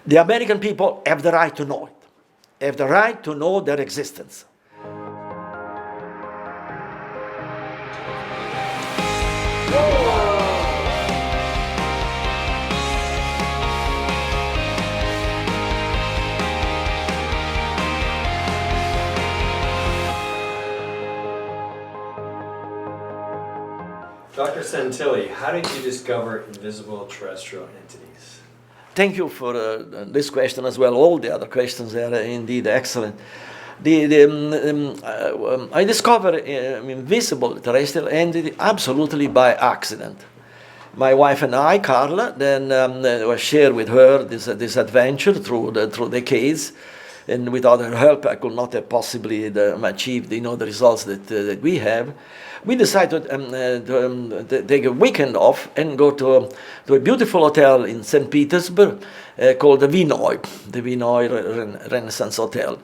The American people have the right to know it, have the right to know their existence. Dr. Santilli, how did you discover invisible terrestrial entities? Thank you for this question as well. All the other questions are indeed excellent. I discovered invisible terrestrial entity absolutely by accident. My wife and I, Carla, then shared with her this adventure through decades, and without her help, I could not have possibly achieved the results that we have. We decided to take a weekend off and go to a beautiful hotel in St. Petersburg called the Vinoy Renaissance Hotel.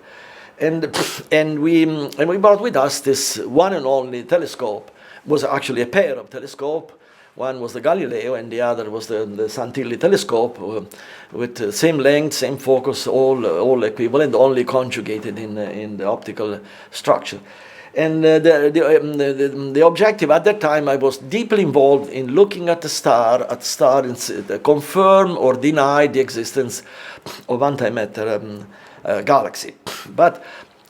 And we brought with us this one and only telescope. It was actually a pair of telescopes. One was the Galileo and the other was the Santilli telescope with the same length, same focus, all equivalent, only conjugated in the optical structure. And the objective at that time, I was deeply involved in looking at the star and confirm or deny the existence of antimatter galaxy. But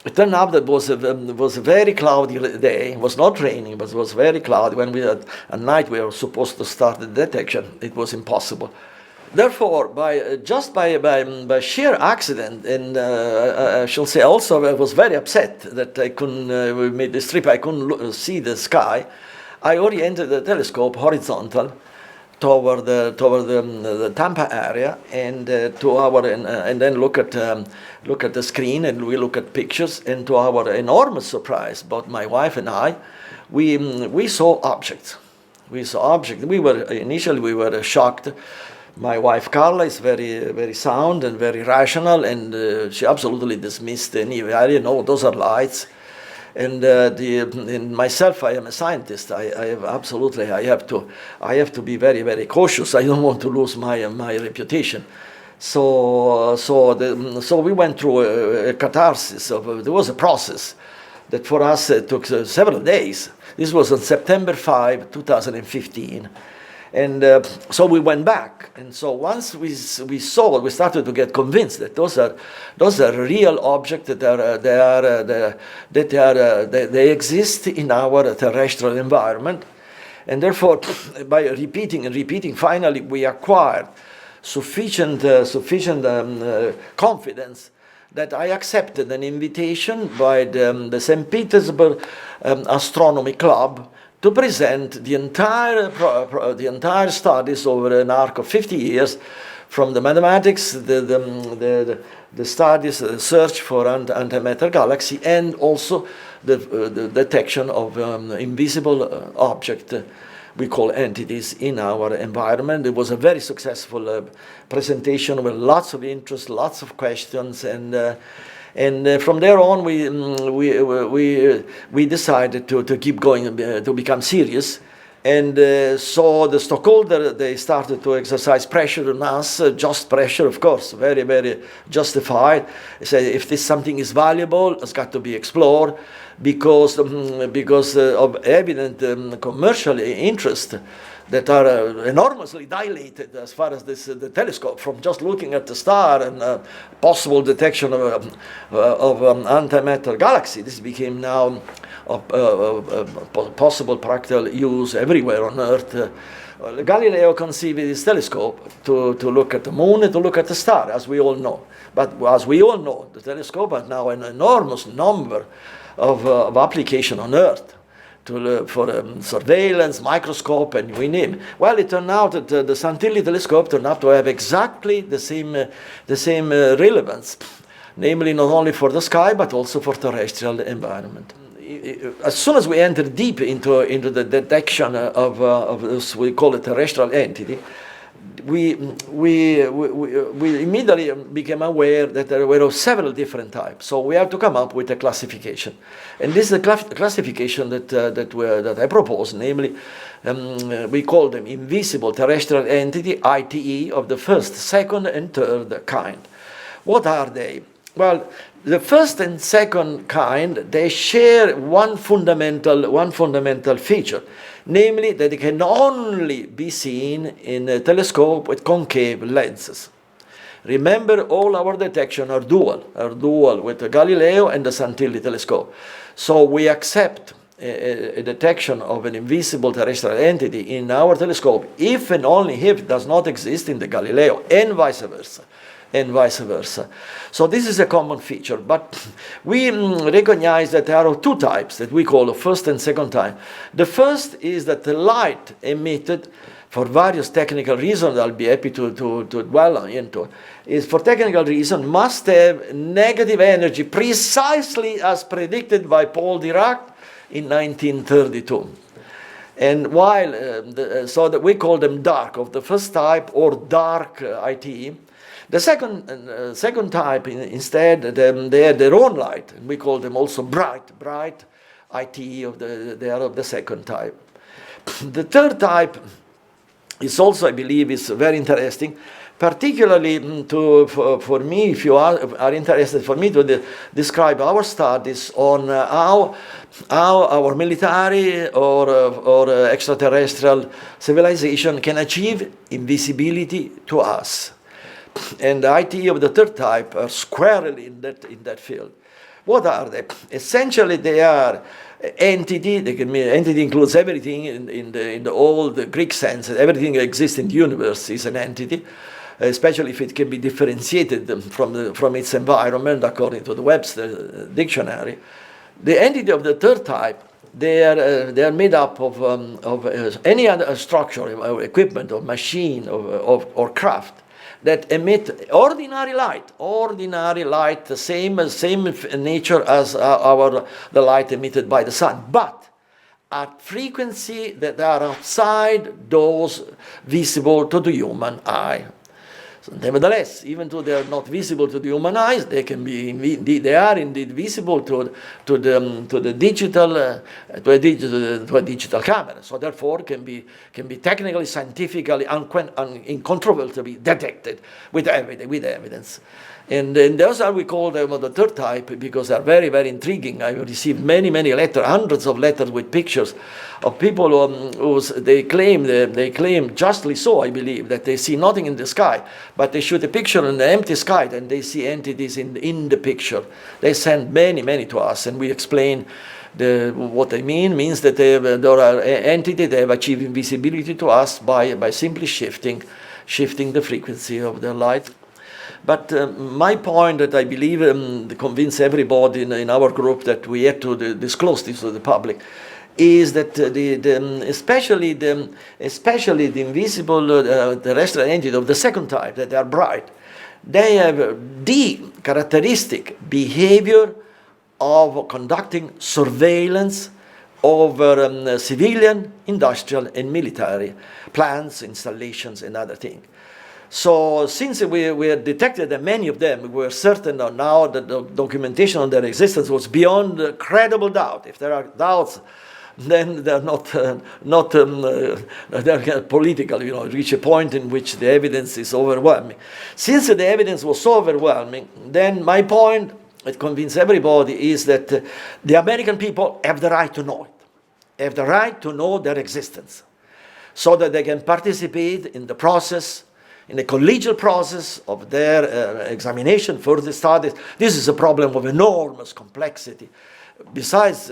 it turned out that it was a very cloudy day. It was not raining, but it was very cloudy. When at night we were supposed to start the detection, it was impossible. Therefore, just by sheer accident, and I shall say also I was very upset that I couldn't, we made this trip, I couldn't see the sky. I oriented the telescope horizontal toward the Tampa area, and and then look at the screen, and we look at pictures. And to our enormous surprise, both my wife and I, we saw objects. We saw objects. We were shocked. My wife Carla is very sound and very rational, and she absolutely dismissed any. Those are lights. And myself, I am a scientist. I have to be very cautious. I don't want to lose my reputation. So we went through a catharsis. There was a process that for us took several days. This was on September 5, 2015. And so we went back, and so once we started to get convinced that those are real objects they exist in our terrestrial environment, and therefore by repeating, finally we acquired sufficient confidence that I accepted an invitation by the St. Petersburg Astronomy Club to present the entire studies over an arc of 50 years, from the mathematics, the studies, the search for antimatter galaxy, and also the detection of invisible object we call entities in our environment. It was a very successful presentation with lots of interest, lots of questions, and from there on, we decided to keep going, to become serious. And so the stockholder, they started to exercise pressure on us, just pressure, of course, very justified. They said, if this something is valuable, it's got to be explored, because of evident commercial interest that are enormously dilated as far as the telescope, from just looking at the star and possible detection of antimatter galaxy. This became now possible practical use everywhere on Earth. Galileo conceived his telescope to look at the moon and to look at the star, as we all know. But as we all know, the telescope has now an enormous number of applications on Earth. For surveillance, microscope, and we name. Well, it turned out that the Santilli telescope turned out to have exactly the same relevance, namely not only for the sky but also for terrestrial environment. As soon as we entered deep into the detection of this, we call it terrestrial entity, we immediately became aware that there were several different types. So we have to come up with a classification, and this is a classification that I propose. Namely, we call them invisible terrestrial entity (ITE) of the first, second, and third kind. What are they? Well, the first and second kind, they share one fundamental feature, namely that they can only be seen in a telescope with concave lenses. Remember, all our detection are dual with the Galileo and the Santilli telescope. So we accept a detection of an invisible terrestrial entity in our telescope if and only if it does not exist in the Galileo, and vice versa. So this is a common feature, but we recognize that there are two types that we call the first and second type. The first is that the light emitted, for various technical reasons I'll be happy to dwell into, is for technical reason must have negative energy precisely as predicted by Paul Dirac in 1932. And while, so that we call them dark of the first type, or dark ITE. The second type, instead, they have their own light, and we call them also bright ITE they are of the second type. The third type is also, I believe, is very interesting, particularly for me, if you are interested, for me to describe our studies on how our military or extraterrestrial civilization can achieve invisibility to us. And the ITE of the third type are squarely in that field. What are they? Essentially, they are entity. Entity includes everything in the old Greek sense. Everything that exists in the universe is an entity, especially if it can be differentiated from its environment, according to the Webster dictionary. The entity of the third type, they are made up of any other structure, or equipment, or machine, or craft that emit ordinary light, the same nature as the light emitted by the sun, but at frequency that are outside those visible to the human eye. So nevertheless, even though they are not visible to the human eyes, they are indeed visible to a digital camera. So therefore, can be technically, scientifically, incontrovertibly detected with evidence. And those are, we call them the third type, because they are very, very intriguing. I received many letters, hundreds of letters with pictures of people who they claim, justly so, I believe, that they see nothing in the sky, but they shoot a picture in the empty sky and they see entities in the picture. They send many to us, and we explain what they means that there are entities that have achieved invisibility to us by simply shifting the frequency of their light. But my point that I believe to convince everybody in our group that we have to disclose this to the public is that especially the invisible terrestrial entity of the second type, that they are bright, they have the characteristic behavior of conducting surveillance over civilian, industrial, and military plants, installations, and other things. So since we had detected that many of them, we were certain now that the documentation on their existence was beyond credible doubt. If there are doubts, then they're they're political, reach a point in which the evidence is overwhelming. Since the evidence was so overwhelming, then my point, it convince everybody, is that the American people have the right to know it, have the right to know their existence, so that they can participate in the process, in the collegial process of their examination for the studies. This is a problem of enormous complexity. Besides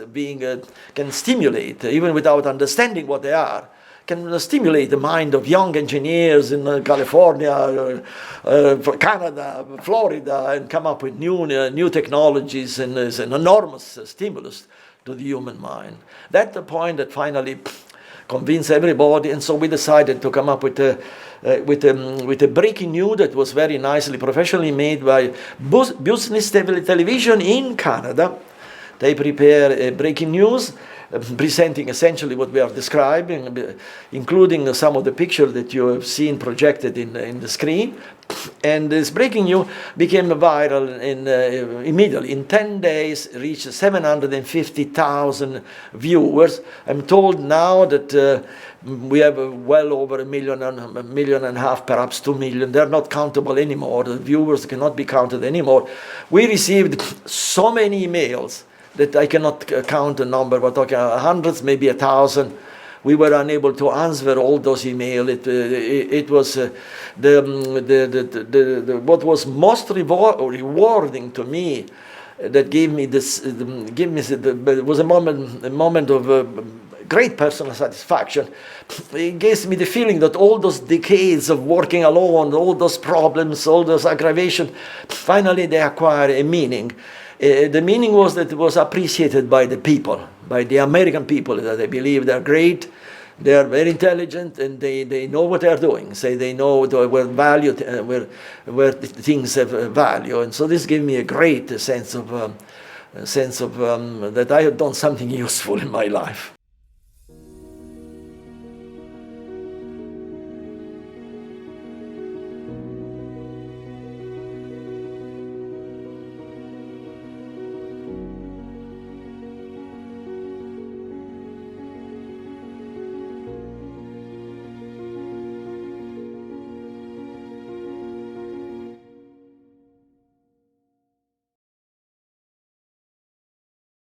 can stimulate, even without understanding what they are, can stimulate the mind of young engineers in California, Canada, Florida, and come up with new technologies, and is an enormous stimulus to the human mind. That's the point that finally convinced everybody, and so we decided to come up with a breaking news that was very nicely professionally made by Business Television in Canada. They prepare a breaking news presenting essentially what we are describing, including some of the pictures that you have seen projected in the screen. And this breaking news became viral immediately. In 10 days, reached 750,000 viewers. I'm told now that we have well over a million and a half, perhaps 2 million. They're not countable anymore. The viewers cannot be counted anymore. We received so many emails that I cannot count the number. We're talking hundreds, maybe 1,000. We were unable to answer all those emails. It was what was most rewarding to me, that gave me this, it was a moment of great personal satisfaction. It gives me the feeling that all those decades of working alone, all those problems, all those aggravations, finally they acquire a meaning. The meaning was that it was appreciated by the people, by the American people, that they believe they're great, they are very intelligent, and they know what they're doing. Say they know where value, where things have value, and so this gave me a great sense of that I had done something useful in my life.